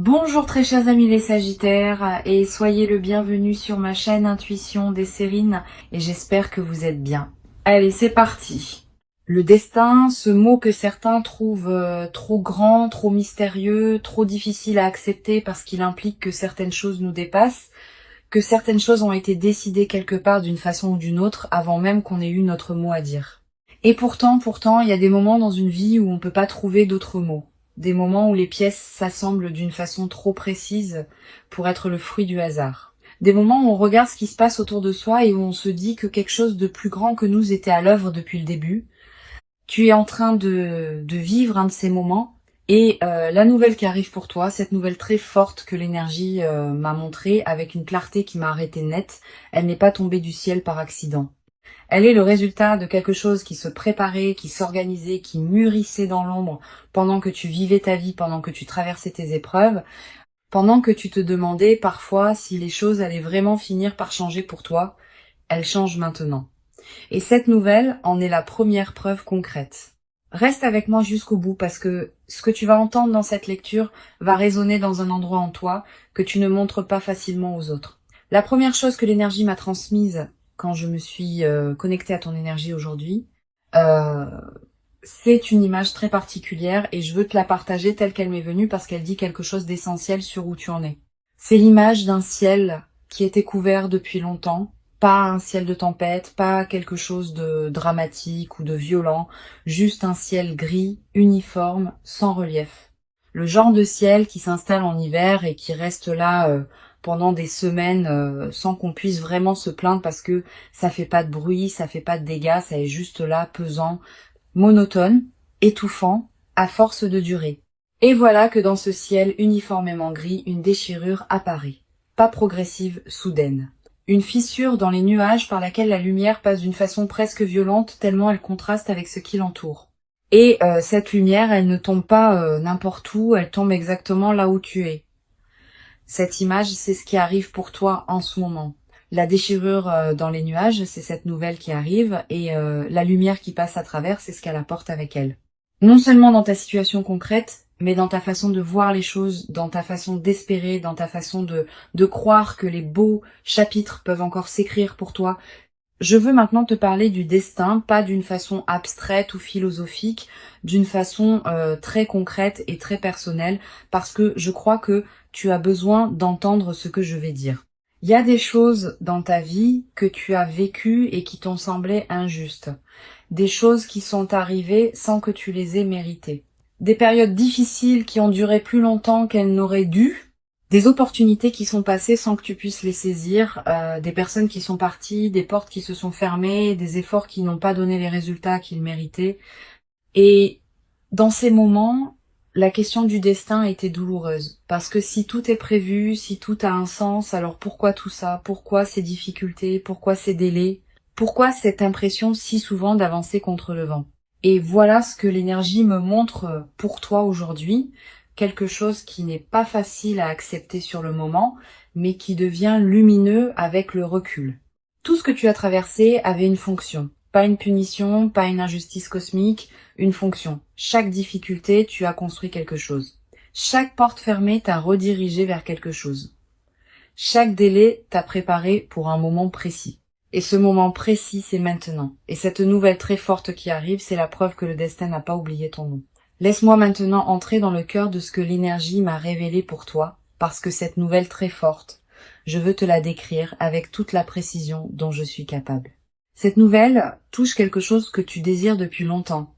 Bonjour très chers amis les Sagittaires et soyez le bienvenu sur ma chaîne Intuition des Sérines et j'espère que vous êtes bien. Allez, c'est parti. Le destin, ce mot que certains trouvent trop grand, trop mystérieux, trop difficile à accepter parce qu'il implique que certaines choses nous dépassent, que certaines choses ont été décidées quelque part d'une façon ou d'une autre avant même qu'on ait eu notre mot à dire. Et pourtant, il y a des moments dans une vie où on peut pas trouver d'autres mots. Des moments où les pièces s'assemblent d'une façon trop précise pour être le fruit du hasard. Des moments où on regarde ce qui se passe autour de soi et où on se dit que quelque chose de plus grand que nous était à l'œuvre depuis le début. Tu es en train de vivre un de ces moments et la nouvelle qui arrive pour toi, cette nouvelle très forte que l'énergie m'a montrée avec une clarté qui m'a arrêté net, elle n'est pas tombée du ciel par accident. Elle est le résultat de quelque chose qui se préparait, qui s'organisait, qui mûrissait dans l'ombre pendant que tu vivais ta vie, pendant que tu traversais tes épreuves, pendant que tu te demandais parfois si les choses allaient vraiment finir par changer pour toi. Elles changent maintenant. Et cette nouvelle en est la première preuve concrète. Reste avec moi jusqu'au bout parce que ce que tu vas entendre dans cette lecture va résonner dans un endroit en toi que tu ne montres pas facilement aux autres. La première chose que l'énergie m'a transmise quand je me suis connectée à ton énergie aujourd'hui, euh, c'est une image très particulière et je veux te la partager telle qu'elle m'est venue parce qu'elle dit quelque chose d'essentiel sur où tu en es. C'est l'image d'un ciel qui était couvert depuis longtemps, pas un ciel de tempête, pas quelque chose de dramatique ou de violent, juste un ciel gris, uniforme, sans relief. Le genre de ciel qui s'installe en hiver et qui reste là pendant des semaines sans qu'on puisse vraiment se plaindre parce que ça fait pas de bruit, ça fait pas de dégâts, ça est juste là, pesant, monotone, étouffant, à force de durer. Et voilà que dans ce ciel uniformément gris, une déchirure apparaît, pas progressive, soudaine. Une fissure dans les nuages par laquelle la lumière passe d'une façon presque violente tellement elle contraste avec ce qui l'entoure. Et cette lumière, elle ne tombe pas n'importe où, elle tombe exactement là où tu es. Cette image, c'est ce qui arrive pour toi en ce moment. La déchirure dans les nuages, c'est cette nouvelle qui arrive, et la lumière qui passe à travers, c'est ce qu'elle apporte avec elle. Non seulement dans ta situation concrète, mais dans ta façon de voir les choses, dans ta façon d'espérer, dans ta façon de croire que les beaux chapitres peuvent encore s'écrire pour toi. Je veux maintenant te parler du destin, pas d'une façon abstraite ou philosophique, d'une façon très concrète et très personnelle, parce que je crois que tu as besoin d'entendre ce que je vais dire. Il y a des choses dans ta vie que tu as vécues et qui t'ont semblé injustes. Des choses qui sont arrivées sans que tu les aies méritées. Des périodes difficiles qui ont duré plus longtemps qu'elles n'auraient dû. Des opportunités qui sont passées sans que tu puisses les saisir, des personnes qui sont parties, des portes qui se sont fermées, des efforts qui n'ont pas donné les résultats qu'ils méritaient. Et dans ces moments, la question du destin était douloureuse. Parce que si tout est prévu, si tout a un sens, alors pourquoi tout ça? Pourquoi ces difficultés? Pourquoi ces délais? Pourquoi cette impression si souvent d'avancer contre le vent? Et voilà ce que l'énergie me montre pour toi aujourd'hui. Quelque chose qui n'est pas facile à accepter sur le moment, mais qui devient lumineux avec le recul. Tout ce que tu as traversé avait une fonction. Pas une punition, pas une injustice cosmique, une fonction. Chaque difficulté, tu as construit quelque chose. Chaque porte fermée t'a redirigé vers quelque chose. Chaque délai t'a préparé pour un moment précis. Et ce moment précis, c'est maintenant. Et cette nouvelle très forte qui arrive, c'est la preuve que le destin n'a pas oublié ton nom. Laisse-moi maintenant entrer dans le cœur de ce que l'énergie m'a révélé pour toi, parce que cette nouvelle très forte, je veux te la décrire avec toute la précision dont je suis capable. Cette nouvelle touche quelque chose que tu désires depuis longtemps,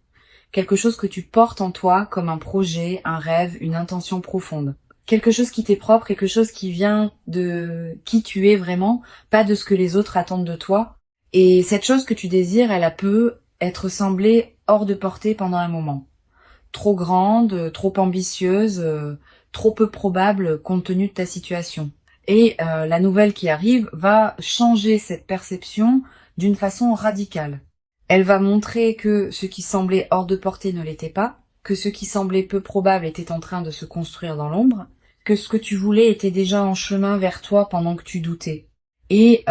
quelque chose que tu portes en toi comme un projet, un rêve, une intention profonde. Quelque chose qui t'est propre, quelque chose qui vient de qui tu es vraiment, pas de ce que les autres attendent de toi. Et cette chose que tu désires, elle a peut être semblée hors de portée pendant un moment. Trop grande, trop ambitieuse, trop peu probable compte tenu de ta situation. Et la nouvelle qui arrive va changer cette perception d'une façon radicale. Elle va montrer que ce qui semblait hors de portée ne l'était pas, que ce qui semblait peu probable était en train de se construire dans l'ombre, que ce que tu voulais était déjà en chemin vers toi pendant que tu doutais. Et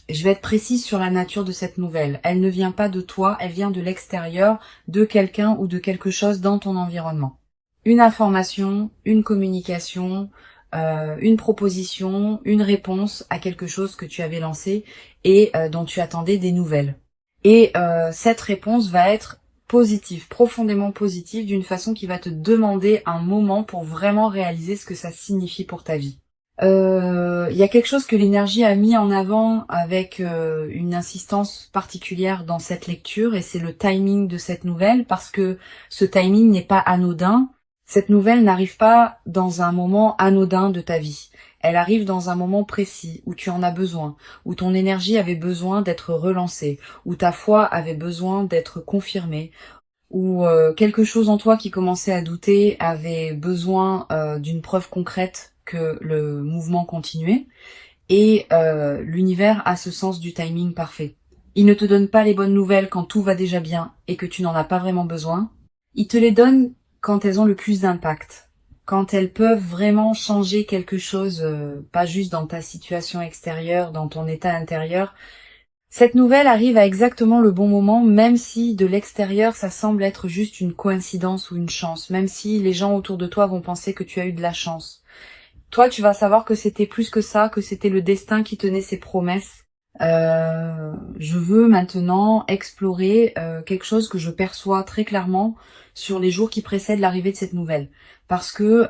je vais être précise sur la nature de cette nouvelle. Elle ne vient pas de toi, elle vient de l'extérieur, de quelqu'un ou de quelque chose dans ton environnement. une information, une communication, une proposition, une réponse à quelque chose que tu avais lancé et dont tu attendais des nouvelles. Et cette réponse va être positive, profondément positive, d'une façon qui va te demander un moment pour vraiment réaliser ce que ça signifie pour ta vie. Il y a quelque chose que l'énergie a mis en avant avec une insistance particulière dans cette lecture, et c'est le timing de cette nouvelle, parce que ce timing n'est pas anodin. Cette nouvelle n'arrive pas dans un moment anodin de ta vie. Elle arrive dans un moment précis où tu en as besoin, où ton énergie avait besoin d'être relancée, où ta foi avait besoin d'être confirmée, où quelque chose en toi qui commençait à douter avait besoin d'une preuve concrète que le mouvement continuait, et l'univers a ce sens du timing parfait. Il ne te donne pas les bonnes nouvelles quand tout va déjà bien et que tu n'en as pas vraiment besoin. Il te les donne quand elles ont le plus d'impact, quand elles peuvent vraiment changer quelque chose, pas juste dans ta situation extérieure, dans ton état intérieur. Cette nouvelle arrive à exactement le bon moment, même si de l'extérieur ça semble être juste une coïncidence ou une chance, même si les gens autour de toi vont penser que tu as eu de la chance. Toi, tu vas savoir que c'était plus que ça, que c'était le destin qui tenait ses promesses. Je veux maintenant explorer quelque chose que je perçois très clairement sur les jours qui précèdent l'arrivée de cette nouvelle, parce que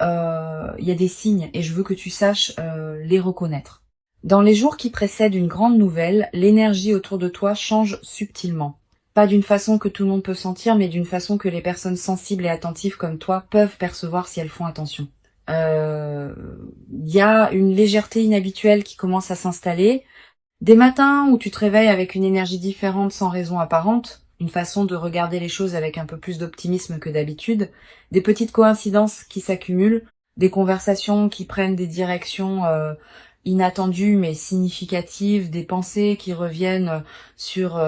y a des signes et je veux que tu saches les reconnaître. Dans les jours qui précèdent une grande nouvelle, l'énergie autour de toi change subtilement. Pas d'une façon que tout le monde peut sentir, mais d'une façon que les personnes sensibles et attentives comme toi peuvent percevoir si elles font attention. Y a une légèreté inhabituelle qui commence à s'installer. Des matins où tu te réveilles avec une énergie différente sans raison apparente, une façon de regarder les choses avec un peu plus d'optimisme que d'habitude, des petites coïncidences qui s'accumulent, des conversations qui prennent des directions inattendues mais significatives, des pensées qui reviennent sur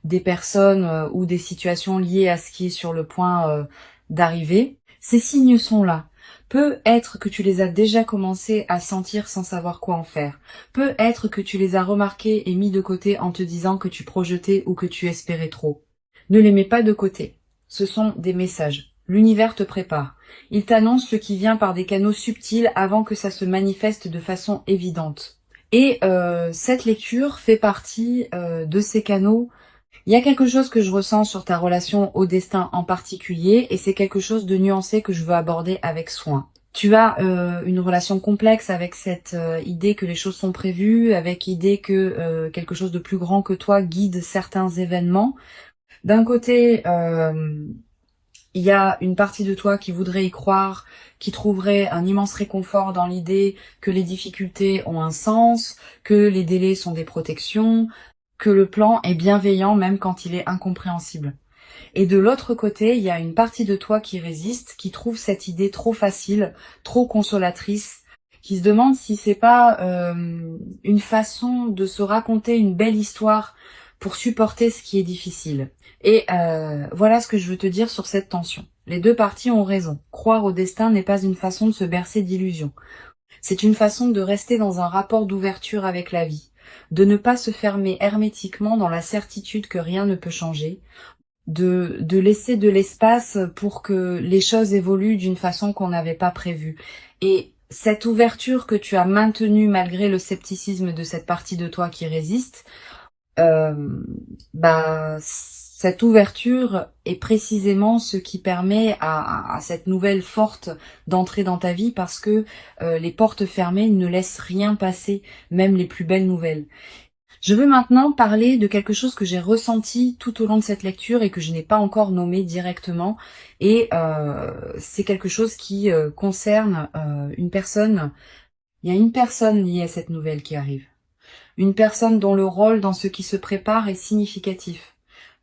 des personnes ou des situations liées à ce qui est sur le point d'arriver. Ces signes sont là. Peut être que tu les as déjà commencé à sentir sans savoir quoi en faire. Peut être que tu les as remarqués et mis de côté en te disant que tu projetais ou que tu espérais trop. Ne les mets pas de côté. Ce sont des messages. L'univers te prépare. Il t'annonce ce qui vient par des canaux subtils avant que ça se manifeste de façon évidente. Et cette lecture fait partie de ces canaux. Il y a quelque chose que je ressens sur ta relation au destin en particulier, et c'est quelque chose de nuancé que je veux aborder avec soin. Tu as une relation complexe avec cette idée que les choses sont prévues, avec l'idée que quelque chose de plus grand que toi guide certains événements. D'un côté, il y a une partie de toi qui voudrait y croire, qui trouverait un immense réconfort dans l'idée que les difficultés ont un sens, que les délais sont des protections, que le plan est bienveillant même quand il est incompréhensible. Et de l'autre côté, il y a une partie de toi qui résiste, qui trouve cette idée trop facile, trop consolatrice, qui se demande si c'est pas une façon de se raconter une belle histoire pour supporter ce qui est difficile. Et voilà ce que je veux te dire sur cette tension. Les deux parties ont raison. Croire au destin n'est pas une façon de se bercer d'illusions. C'est une façon de rester dans un rapport d'ouverture avec la vie, de ne pas se fermer hermétiquement dans la certitude que rien ne peut changer, de laisser de l'espace pour que les choses évoluent d'une façon qu'on n'avait pas prévue. Et cette ouverture que tu as maintenue malgré le scepticisme de cette partie de toi qui résiste, cette ouverture est précisément ce qui permet à cette nouvelle forte d'entrer dans ta vie, parce que les portes fermées ne laissent rien passer, même les plus belles nouvelles. Je veux maintenant parler de quelque chose que j'ai ressenti tout au long de cette lecture et que je n'ai pas encore nommé directement, et c'est quelque chose qui concerne une personne. Il y a une personne liée à cette nouvelle qui arrive. Une personne dont le rôle dans ce qui se prépare est significatif.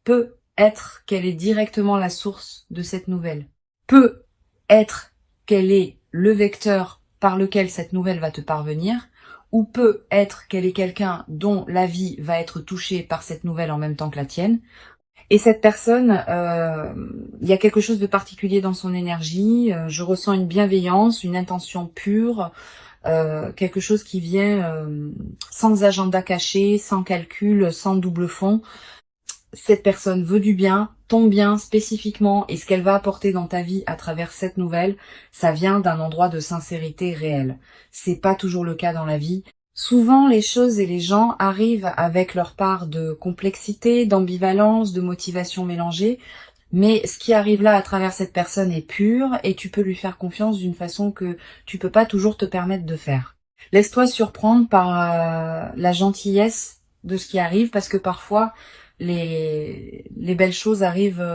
Peut être qu'elle est directement la source de cette nouvelle. Peut être qu'elle est le vecteur par lequel cette nouvelle va te parvenir, ou peut être qu'elle est quelqu'un dont la vie va être touchée par cette nouvelle en même temps que la tienne. Et cette personne, il y a quelque chose de particulier dans son énergie, je ressens une bienveillance, une intention pure, quelque chose qui vient sans agenda caché, sans calcul, sans double fond. cette personne veut du bien, ton bien spécifiquement, et ce qu'elle va apporter dans ta vie à travers cette nouvelle, ça vient d'un endroit de sincérité réelle. C'est pas toujours le cas dans la vie. Souvent, les choses et les gens arrivent avec leur part de complexité, d'ambivalence, de motivation mélangée, mais ce qui arrive là à travers cette personne est pur et tu peux lui faire confiance d'une façon que tu peux pas toujours te permettre de faire. Laisse-toi surprendre par la gentillesse de ce qui arrive parce que parfois les belles choses arrivent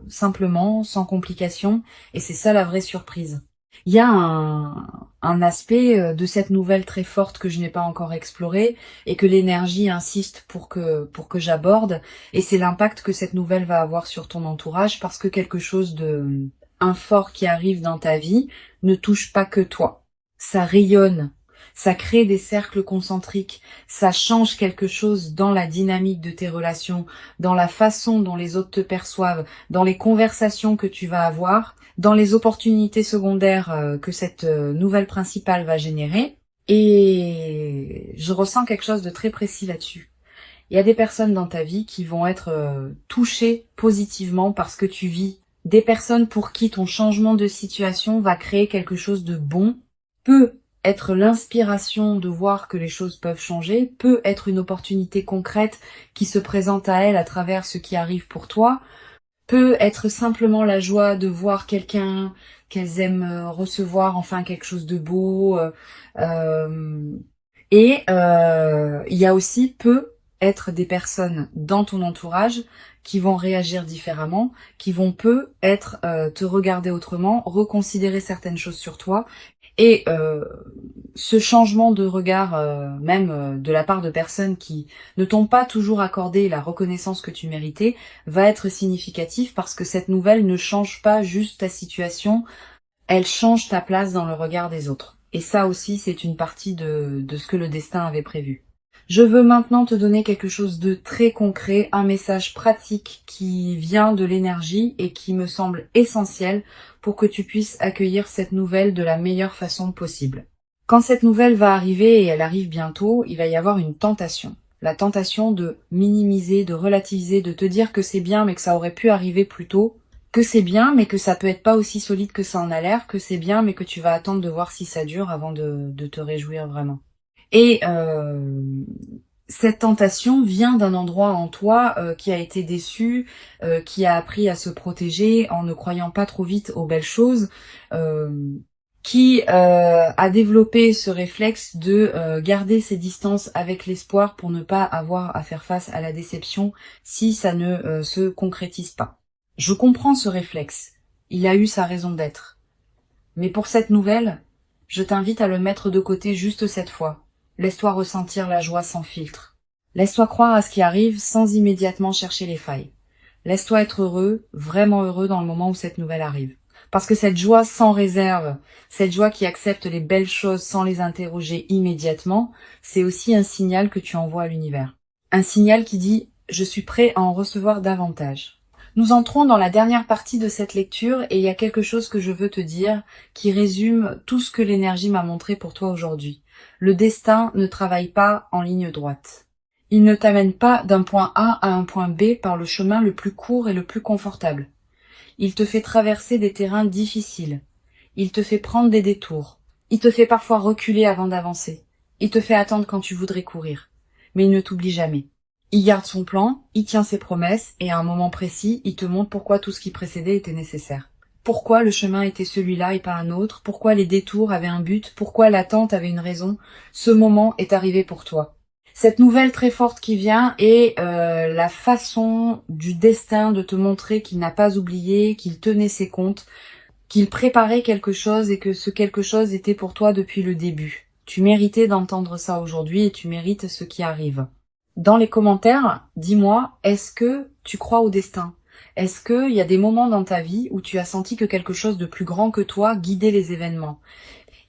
simplement, sans complications et c'est ça la vraie surprise. Il y a un aspect de cette nouvelle très forte que je n'ai pas encore exploré et que l'énergie insiste pour que j'aborde, et c'est l'impact que cette nouvelle va avoir sur ton entourage parce que quelque chose de un fort qui arrive dans ta vie ne touche pas que toi. Ça rayonne, ça crée des cercles concentriques, ça change quelque chose dans la dynamique de tes relations, dans la façon dont les autres te perçoivent, dans les conversations que tu vas avoir, dans les opportunités secondaires que cette nouvelle principale va générer. Et je ressens quelque chose de très précis là-dessus. Il y a des personnes dans ta vie qui vont être touchées positivement par ce que tu vis. Des personnes pour qui ton changement de situation va créer quelque chose de bon, peut être l'inspiration de voir que les choses peuvent changer, peut être une opportunité concrète qui se présente à elle à travers ce qui arrive pour toi, peut être simplement la joie de voir quelqu'un qu'elles aiment recevoir, enfin quelque chose de beau. Il y a aussi peut être des personnes dans ton entourage qui vont réagir différemment, qui vont peut être te regarder autrement, reconsidérer certaines choses sur toi. Et ce changement de regard, même de la part de personnes qui ne t'ont pas toujours accordé la reconnaissance que tu méritais, va être significatif parce que cette nouvelle ne change pas juste ta situation, elle change ta place dans le regard des autres. Et ça aussi, c'est une partie de ce que le destin avait prévu. Je veux maintenant te donner quelque chose de très concret, un message pratique qui vient de l'énergie et qui me semble essentiel pour que tu puisses accueillir cette nouvelle de la meilleure façon possible. Quand cette nouvelle va arriver, et elle arrive bientôt, il va y avoir une tentation. La tentation de minimiser, de relativiser, de te dire que c'est bien mais que ça aurait pu arriver plus tôt, que c'est bien mais que ça peut être pas aussi solide que ça en a l'air, que c'est bien mais que tu vas attendre de voir si ça dure avant de te réjouir vraiment. Et cette tentation vient d'un endroit en toi qui a été déçu, qui a appris à se protéger en ne croyant pas trop vite aux belles choses, qui a développé ce réflexe de garder ses distances avec l'espoir pour ne pas avoir à faire face à la déception si ça ne se concrétise pas. Je comprends ce réflexe, il a eu sa raison d'être. Mais pour cette nouvelle, je t'invite à le mettre de côté juste cette fois. Laisse-toi ressentir la joie sans filtre. Laisse-toi croire à ce qui arrive sans immédiatement chercher les failles. Laisse-toi être heureux, vraiment heureux dans le moment où cette nouvelle arrive. Parce que cette joie sans réserve, cette joie qui accepte les belles choses sans les interroger immédiatement, c'est aussi un signal que tu envoies à l'univers. Un signal qui dit « Je suis prêt à en recevoir davantage ». Nous entrons dans la dernière partie de cette lecture et il y a quelque chose que je veux te dire qui résume tout ce que l'énergie m'a montré pour toi aujourd'hui. Le destin ne travaille pas en ligne droite. Il ne t'amène pas d'un point A à un point B par le chemin le plus court et le plus confortable. Il te fait traverser des terrains difficiles. Il te fait prendre des détours. Il te fait parfois reculer avant d'avancer. Il te fait attendre quand tu voudrais courir. Mais il ne t'oublie jamais. Il garde son plan, il tient ses promesses, et à un moment précis, il te montre pourquoi tout ce qui précédait était nécessaire. Pourquoi le chemin était celui-là et pas un autre, pourquoi les détours avaient un but, pourquoi l'attente avait une raison. Ce moment est arrivé pour toi. Cette nouvelle très forte qui vient est la façon du destin de te montrer qu'il n'a pas oublié, qu'il tenait ses comptes, qu'il préparait quelque chose et que ce quelque chose était pour toi depuis le début. Tu méritais d'entendre ça aujourd'hui et tu mérites ce qui arrive. Dans les commentaires, dis-moi, est-ce que tu crois au destin ? Est-ce qu'il y a des moments dans ta vie où tu as senti que quelque chose de plus grand que toi guidait les événements ?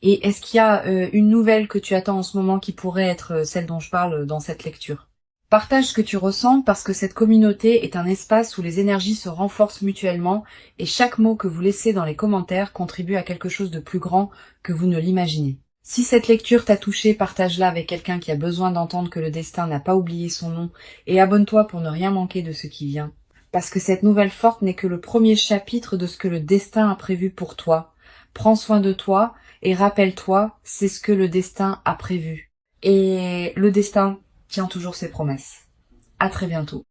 Et est-ce qu'il y a une nouvelle que tu attends en ce moment qui pourrait être celle dont je parle dans cette lecture ? Partage ce que tu ressens parce que cette communauté est un espace où les énergies se renforcent mutuellement et chaque mot que vous laissez dans les commentaires contribue à quelque chose de plus grand que vous ne l'imaginez. Si cette lecture t'a touché, partage-la avec quelqu'un qui a besoin d'entendre que le destin n'a pas oublié son nom et abonne-toi pour ne rien manquer de ce qui vient. Parce que cette nouvelle forte n'est que le premier chapitre de ce que le destin a prévu pour toi. Prends soin de toi et rappelle-toi, c'est ce que le destin a prévu. Et le destin tient toujours ses promesses. À très bientôt.